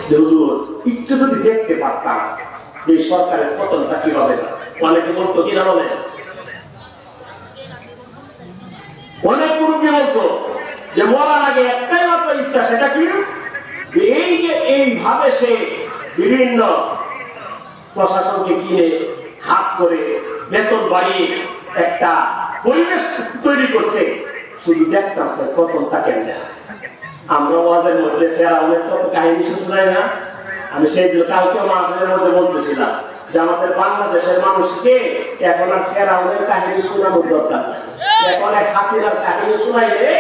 যে হুজুর একটু যদি দেখতে পারতাম যে সরকারের পতনটা কি হবে। অনেকে বলতো কিনা বলেন, অনেক মুরব্বী বলতো যে মরার আগে একটাই মাত্র ইচ্ছা, সেটা কি এই যে এইভাবে সে বিভিন্ন প্রশাসনকে কিনে হাত করে বেতন বাড়িয়ে একটা পরিবেশ তৈরি করছে, শুধু দেখতাম স্যার পতনটা কেমন। আমরা ওয়াজের মধ্যে ফেরাউনের কত কাহিনী শোনাই না। আমি সেই কালকে মাহফিলের মধ্যে বলতেছিলাম যে আমাদের বাংলাদেশের মানুষকে এখন আর ফেরাউনের কাহিনী শোনানোর দরকার নাই, এখন এক হাসিনার কাহিনী শোনাইলে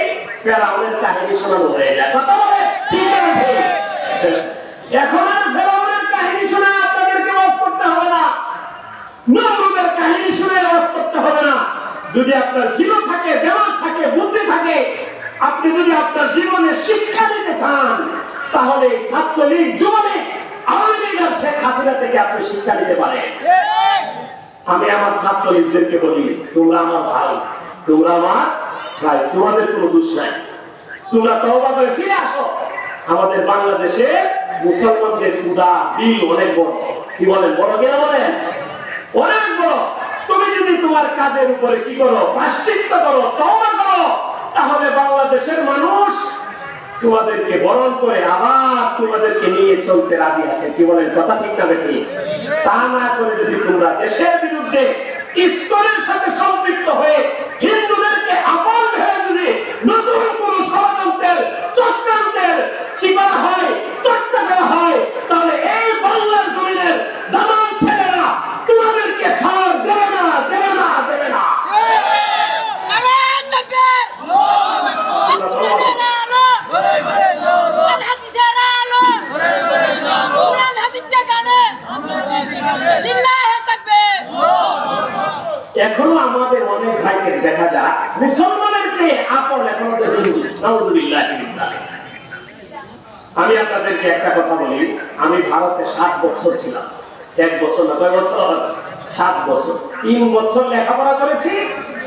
ফেরাউনের কাহিনী শোনানো হয়ে যায়। কথা বলে ঠিক আছে, এখন আর ফেরাউনের কাহিনী শুনে আপনাদেরকে ওয়াজ করতে হবে না, নমরুদের কাহিনী শুনে ওয়াজ করতে হবে না। যদি আপনার জীবন থাকে, দেমাগ থাকে, বুদ্ধি থাকে, আপনি যদি আপনার জীবনে শিক্ষা দিতে চান, তাহলে ছাত্রলীগ, যুবলীগ, আওয়ামী লীগ আর শেখ হাসিনা থেকে আপনি শিক্ষা দিতে পারেন। আমি আমার ছাত্রলীগদেরকে বলি, তোমরা আমার ভাই, তোমরা আমার ভাই, তোমাদের কোনো দোষ নাই, তোমরা তওবা করে ফিরে আসো। আমাদের বাংলাদেশে মুসলমানদের ক্ষুধা দিল অনেক বড়। কি বলেন, বড় কিনা বলেন? অনেক বড়। তুমি যদি তোমার কাজের উপরে কি করো, প্রায়শ্চিত্ত করো, তওবা করো, তাহলে বাংলাদেশের মানুষ তোমাদেরকে বরণ করে আবার তোমাদেরকে নিয়ে চলতে রাজি আছে। কি বলেন, কথা ঠিক না বেশি? তা না করে যদি তোমরা দেশের বিরুদ্ধে ইসকনের সাথে সম্পৃক্ত হয়ে হিন্দুদেরকে আপন ভেবে যদি নতুন কোন ষড়যন্ত্রের, চক্রান্তের কি করা হয়, চর্চা করা হয়, তাহলে এই বাংলার জমিনের দামাল ছেলেরা তোমাদেরকে ছাড় দেবে না, দেবে না, দেবে না। এখনো আমাদের অনেক ভাইকে দেখা যায় মুসলমানের চেয়ে আপন এখনো নাউযুবিল্লাহ। আমি আপনাদেরকে একটা কথা বলি, আমি ভারতে 7 বছর ছিলাম। 1 বছর না, কয় বছর? 7 বছর। 3 বছর লেখাপড়া করেছি,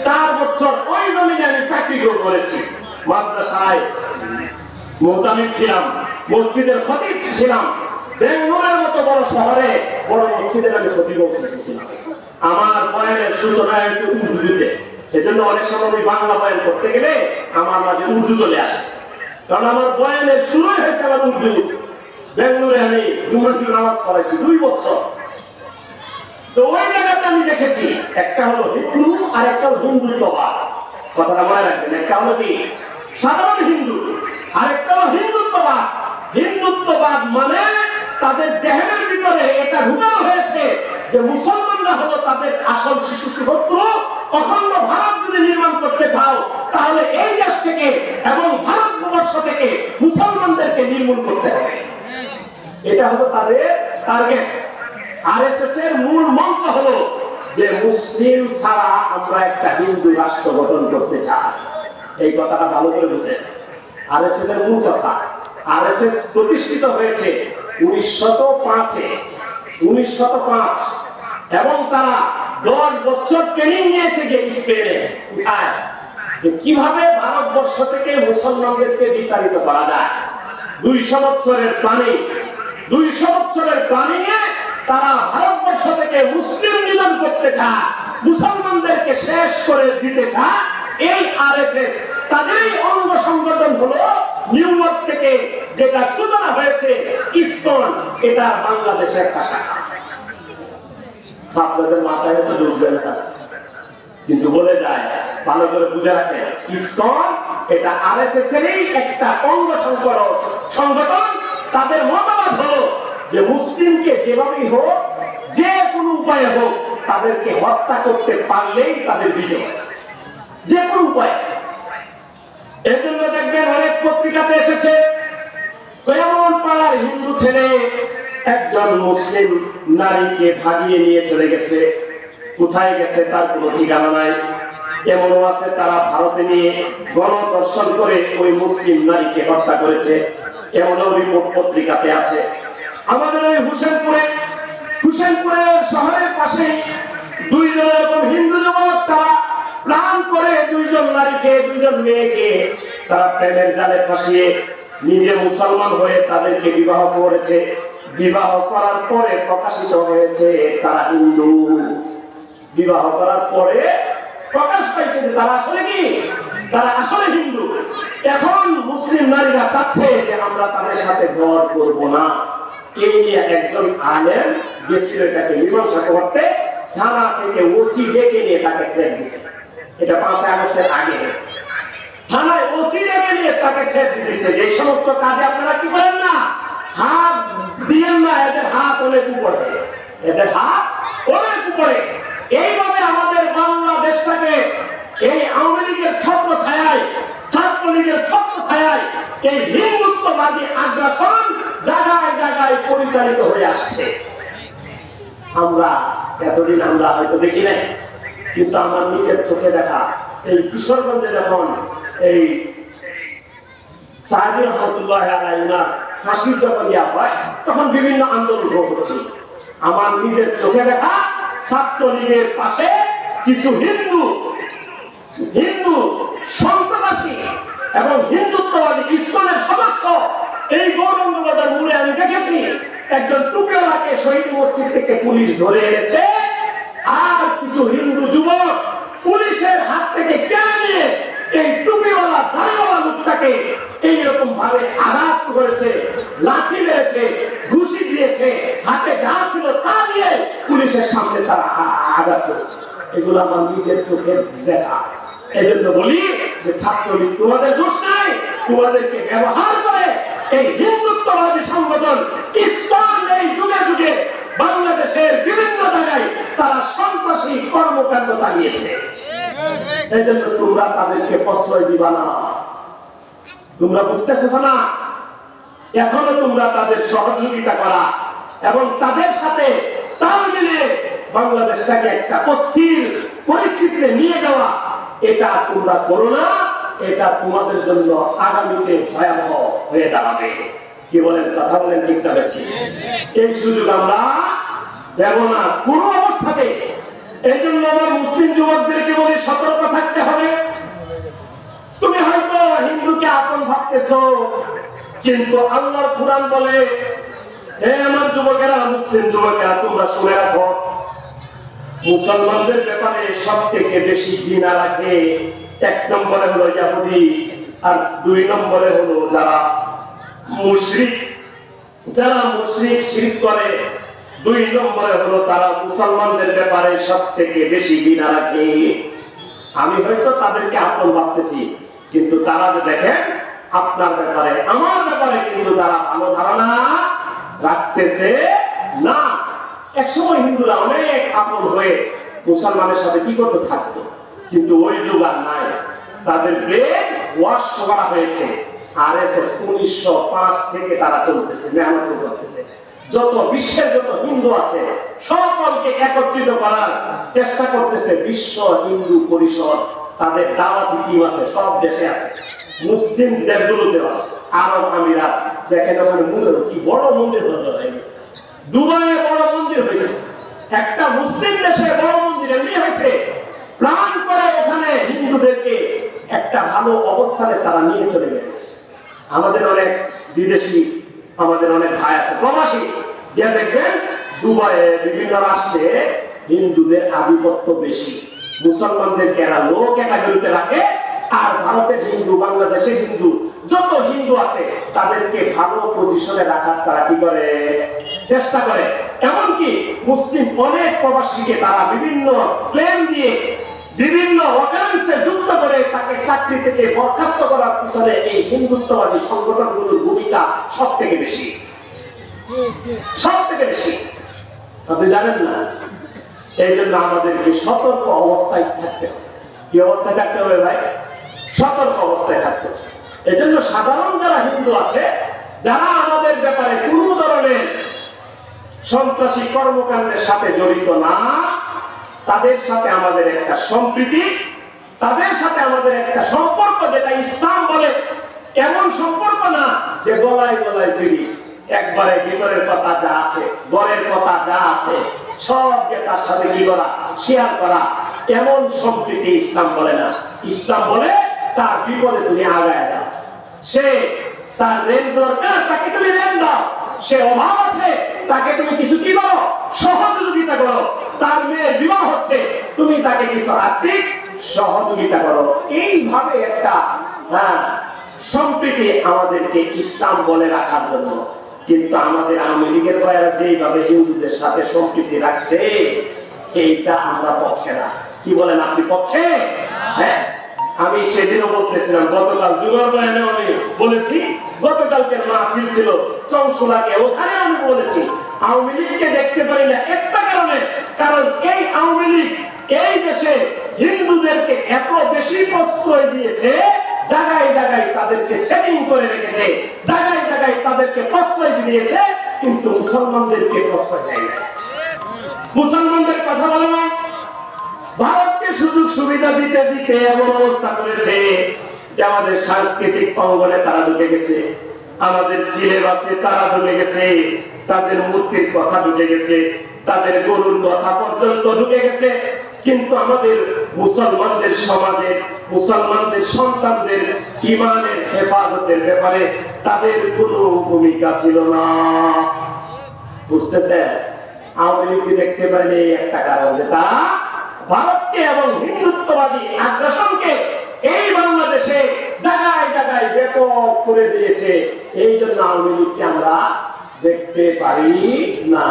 4 বছর ওই জমিনে আমি চাকরি করেছি। মাদ্রাসায় মুহতামিম ছিলাম, মসজিদের খতিব ছিলাম, বেঙ্গলের মতো বড় শহরে বড় মসজিদের আমি খতিব ছিলাম। আমার বয়ানের সূচনা হয়েছে উর্দুতে, সেজন্য অনেক সময় আমি বাংলা বয়ান করতে গেলে আমার মাঝে উর্দু চলে আসে, কারণ আমার বয়ানের শুরু হয়েছে আমার উর্দু। বেঙ্গলে আমি নামাজ পড়াইছি 2 বছর। তো ওই জায়গাতে আমি দেখেছি একটা হলো হিন্দু আর একটা হলো হিন্দুত্ববাদ। কথাটা মনে রাখবেন, একটা হলো কি সাধারণ হিন্দু আর একটা হলো হিন্দুত্ববাদ। হিন্দুত্ববাদ মানে তাদের জেহেনের ভিতরে এটা ঢুকানো হয়েছে যে মুসলমানরা হলো তাদের আসল শিশু শত্রু। অখণ্ড ভারত যদি নির্মাণ করতে চাও, তাহলে এই দেশ থেকে এবং ভারতবর্ষ থেকে মুসলমানদেরকে নির্মূল করতে হবে। এটা হলো তাদের টার্গেট। আরএসএস এর মূল মন্ত্র হলো যে মুসলিম ছাড়া আমরা একটা হিন্দু রাষ্ট্র গঠন করতে চাই। এই কথাটা ভালো করে বুঝেন, আরএসএস এর মূল কথা। আরএসএস প্রতিষ্ঠিত হয়েছে 1905 এবং তারা 10 বছর ট্রেনিং নিয়েছে যে স্পেনে, কিভাবে ভারতবর্ষ থেকে মুসলমানদেরকে বিতাড়িত করা যায়। 200 বছরের প্ল্যানিং, 200 বছরের প্ল্যানিংয়ে তারা ভারতবর্ষ থেকে মুসলিম নিধন করতে চায়, মুসলমানদেরকে শেষ করে দিতে চায়। এই আরএসএস তাদেরই অঙ্গ সংগঠন হলো নিউ ইয়র্ক থেকে যেটা সূচনা হয়েছে ইসকন, এটা বাংলাদেশের একটা শাখা। আপনাদের মাথায় তো ঢুকবে না, কিন্তু বলে যায়, ভালো করে বুঝে রাখেন, ইসকন এটা আরএসএস এরই একটা অঙ্গ সংগঠন। তাদের মতবাদ হলো যে মুসলিমকে যেভাবেই হোক, যে কোনো উপায়ে হোক, তাদেরকে হত্যা করতে পারলেই তাদের বিজয়, যে কোনো উপায়। এজন্য দেখবেন অনেক পত্রিকাতে এসেছে, এমন পাড়ার হিন্দু ছেলে একজন মুসলিম নারীকে ভাগিয়ে নিয়ে চলে গেছে, কোথায় গেছে তার কোনো ঠিকানা নাই। এমনও আছে তারা ভারতে নিয়ে গণধর্ষণ করে ওই মুসলিম নারীকে হত্যা করেছে, এমনও রিপোর্ট পত্রিকাতে আছে। আমাদের ওই হুসেনপুরের শহরের পাশে 2 জন এরকম হিন্দু যুবক তারা প্ল্যান করে 2 জন নারীকে, 2 জন মেয়েকে তারা প্রেমের জালে ফাঁসিয়ে নিজে মুসলমান হয়ে তাদেরকে বিবাহ করেছে, বিবাহ করার পরে প্রকাশিত হয়েছে তারা হিন্দু। বিবাহ করার পরে প্রকাশ পাইছে যে তারা আসলে কি, তারা আসলে হিন্দু। এখন মুসলিম নারীরা চাচ্ছে যে আমরা তাদের সাথে ঘর করব না। এই নিয়ে একজন আলেম গেছিল এটাকে মীমাংসা করতে, থানা থেকে ওসি ডেকে নিয়ে তাকে ট্রেন দিচ্ছে। এটা 5 আগস্টের আগে থানায় ওসি ডেকে নিয়ে তাকে ট্রেন দিচ্ছে যে এই সমস্ত কাজে আপনারা কি করেন না, হাত দিয়েন না, এদের হাত অনেক উপরে, এদের হাত অনেক উপরে। এইভাবে আমাদের বাংলাদেশটাকে এই আওয়ামী লীগের ছত্র ছায়ায়, ছাত্রলীগের ছত্র ছায়ায় এই হিন্দুত্ববাদী আগ্রাসন জায়গায় জায়গায় পরিচালিত হয়ে আসছে। আমরা এতদিন আমরা হয়তো দেখি নাই, কিন্তু আমার নিজের চোখে দেখা এই কিশোরগঞ্জে যখন এই সাহাদী রহমতুল্লাহ আলাইহির ফাঁসির যখন দেওয়া হয় তখন বিভিন্ন আন্দোলন হচ্ছে। আমার নিজের চোখে দেখা ছাত্রলীগের পাশে কিছু হিন্দু সন্ত্রাসী এবং হিন্দুত্ববাদী ইসলামের সদস্য এই গৌরঙ্গ বাজার মোড়ে আমি দেখেছি একজন টুপিওয়ালাকে শহীদ মসজিদ থেকে পুলিশ ধরে এনেছে, আর কিছু হিন্দু যুবক পুলিশের হাত থেকে কেড়ে নিয়ে এই টুপিওয়ালা দাড়িওয়ালা লোকটাকে এইরকম ভাবে আঘাত করেছে, লাঠি মেরেছে, ঘুষি দিয়েছে, হাতে যা ছিল তা দিয়ে পুলিশের সামনে তারা আঘাত করেছে। এগুলো আমার নিজের চোখে দেখা। এই জন্য বলি যে ছাত্রলীগ তোমাদের দোষ নাই, তোমাদেরকে ব্যবহার করে এই হিন্দুত্ববাদী সংগঠন ইসলাম এই যুগে যুগে বাংলাদেশের বিভিন্ন জায়গায় তারা সন্ত্রাসী কর্মকাণ্ড চালিয়েছে। এই জন্য তোমরা তাদেরকে প্রশ্রয় দিবা না। তোমরা বুঝতেছো না? এখনো তোমরা তাদের সহযোগিতা করা এবং তাদের সাথে তাল মিলিয়ে বাংলাদেশটাকে একটা অস্থির পরিস্থিতিতে নিয়ে যাওয়া, এটা তোমরা করো না। এটা তোমাদের জন্য আগামীতে ভয়াবহ হয়ে দাঁড়াবে। কি বলেন? কথা বলেন ঠিক না? এই সুযোগ আমরা দেব না কোনো অবস্থাতে। এই জন্য আমার মুসলিম যুবকদেরকে বলি সতর্ক থাকতে হবে। তুমি হয়তো হিন্দুকে আপন ভাবতেছো, কিন্তু আল্লাহর কুরআন বলে, হে আমার যুবকেরা, মুসলিম যুবকেরা, তোমরা শুনে রাখো, মুসলমানদের ব্যাপারে সব থেকে বেশি ঘৃণা রাখে 1 নম্বরে হলো ইহুদি, আর 2 নম্বরে হলো যারা মুশরিক। যারা মুশরিক শিরক করে, 2 নম্বরে হলো তারা মুসলমানদের ব্যাপারে সব থেকে বেশি ঘৃণা রাখে। আমি হয়তো তাদেরকে আপন ভাবতেছি, কিন্তু তারা যে দেখেন আপনার ব্যাপারে, আমার ব্যাপারে কিন্তু তারা ভালো ধারণা রাখতেছে না। একসময় হিন্দুরা অনেক আপন হয়ে মুসলমানের সাথে কি করতে থাকতো, কিন্তু ওই যুগ আর নাই। তাদের ব্রেন ওয়াশ করা হয়েছে। আরএসএস 1905 থেকে তারা চলতেছে, মেহনত করতেছে। যত বিশ্বের যত হিন্দু আছে সকলকে একত্রিত করার চেষ্টা করতেছে বিশ্ব হিন্দু পরিষদ। তাদের দাওয়াতি টিম আছে, সব দেশে আছে, মুসলিম দেশগুলোতে আছে। আরব আমিরাত দেখেন ওখানে মন্দির, কি বড় মন্দির হয়ে গেছে। দুবাইয়ে বড় মন্দির হয়েছে, একটা মুসলিম দেশে বড় মন্দির এমনি হয়েছে। প্ল্যান করে ওখানে হিন্দুদেরকে একটা ভালো অবস্থানে তারা নিয়ে চলে গেছে। আমাদের অনেক বিদেশি, আমাদের অনেক ভাই আছে প্রবাসী, যে দেখবেন দুবাইয়ে বিভিন্ন রাষ্ট্রে হিন্দুদের আধিপত্য বেশি, মুসলমানদেরকে এরা লো ক্যাটাগরিতে রাখে। আর ভারতের হিন্দু, বাংলাদেশের হিন্দু, যত হিন্দু আছে তাদেরকে ভালো পজিশনে রাখার তারা কি করে, চেষ্টা করে। এমনকি মুসলিম অনেক প্রবাসীকে তারা বিভিন্ন প্ল্যান দিয়ে, বিভিন্ন অকারেন্সে যুক্ত করে তাকে চাকরি থেকে বরখাস্ত করার পিছনে এই হিন্দুত্ববাদী সংগঠনগুলোর ভূমিকা সব থেকে বেশি, সব থেকে বেশি। আপনি জানেন না? এই জন্য আমাদেরকে সতর্ক অবস্থায় থাকতে হবে। কি অবস্থায় থাকতে হবে ভাই? সতর্ক অবস্থায় থাকতে হবে। এই জন্য সাধারণ যারা হিন্দু আছে, যারা আমাদের ব্যাপারে কোন ধরনের সন্ত্রাসী কর্মকাণ্ডের সাথে জড়িত না, তাদের সাথে আমাদের একটা সম্প্রীতি, তাদের সাথে আমাদের একটা সম্পর্ক, যেটা ইসলাম বলে এমন সম্পর্ক না যে গলায় গলায় ফিরি, একবারে ভিতরের কথা যা আছে, ঘরের কথা যা আছে সবকে তার সাথে কি করা, শেয়ার করা, এমন সম্প্রীতি ইসলাম বলে না। ইসলাম বলে তার বিপদে তুমি আগায় দাও। সে তার ঋণ দরকার, তাকে তুমি ঋণ দাও। সে অভাব আছে, তাকে তুমি কিছু কি করো, সহযোগিতা করো। তার মেয়ের বিবাহ হচ্ছে, তুমি তাকে কিছু আর্থিক সহযোগিতা করো। এইভাবে একটা সম্প্রীতি আমাদেরকে ইসলাম বলে রাখার জন্য। কিন্তু আমাদের আওয়ামী লীগের ভাইয়েরা যেইভাবে হিন্দুদের সাথে সম্প্রীতি রাখছে, এইটা আমরা পক্ষে না। কি বলেন, আপনি পক্ষে? হ্যাঁ, আমি সেদিনও বলতেছিলাম, গতকাল জুমার বয়ানে আমি বলেছি, গতকালকে মাহফিল ছিল চৌশুলাকে, ওখানে আমি বলেছি আওয়ামী লীগকে দেখতে পারি না একটা কারণে, কারণ এই আওয়ামী লীগ এই দেশে হিন্দুদেরকে এত বেশি প্রশ্রয় দিয়েছে, জায়গায় জায়গায় তাদেরকে সেটিং করে রেখেছে, জায়গায় জায়গায় তাদেরকে প্রশ্রয় দিয়েছে, কিন্তু মুসলমানদেরকে প্রশ্রয় দেয় না। মুসলমানদের কথা বলে না, ভারতকে সুযোগ সুবিধা দিতে দিতে এমন অবস্থা করেছে যে আমাদের সাংস্কৃতিক অঙ্গনে তারা ঢুকে গেছে, আমাদের সিলেবাসে তারা ঢুকে গেছে, তাদের মূর্তির কথা ঢুকে গেছে, তাদের গরুর কথা পর্যন্ত ঢুকে গেছে। কিন্তু আমাদের মুসলমানদের সমাজে, মুসলমানদের সন্তানদের ঈমানের হেফাজতের ব্যাপারে তাদের কোনো ভূমিকা ছিল না। বুঝতেছে? আওয়ামী লীগকে দেখতে পারেন এই একটা কারণ, যে তারা ভারতকে এবং হিন্দুত্ববাদী আগ্রাসনকে এই বাংলাদেশে জায়গায় জায়গায় ব্যাপক করে দিয়েছে। এই জন্য আওয়ামী লীগকে আমরা দেখতে পারি না।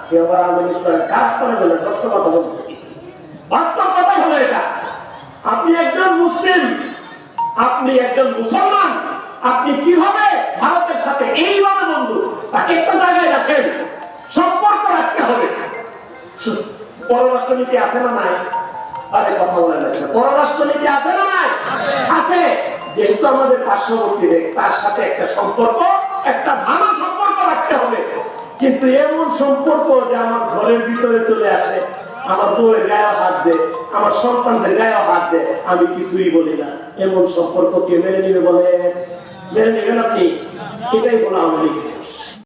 কেউ আওয়ামী লীগ কাজ করে বলে সত্য কথা বলতেছি, বাস্তব কথা হলো এটা। আপনি একজন মুসলিম, আপনি একজন মুসলমান, আপনি কিভাবে ভারতের সাথে এইভাবে বন্ধু, তাকে একটা জায়গায় রাখেন, সম্পর্ক রাখতে হবে। পররাষ্ট্রনীতি আছে না নাই? আরে কথা বলে না, পররাষ্ট্রনীতি আছে না নাই? আছে। যেহেতু আমাদের পার্শ্ববর্তী দেশ, তার সাথে একটা সম্পর্ক, একটা ভালো সম্পর্ক রাখতে হবে। কিন্তু এমন সম্পর্ক যে আমার ঘরের ভিতরে চলে আসে, আমার বউয়ের গায়ে হাত দে, আমার সন্তানদের গায়ে হাত দে, আমি কিছুই বলি না, এমন সম্পর্ক কে মেনে নিবে বলে? মেনে নেবেন আপনি? এটাই বলা আওয়ামী লীগ।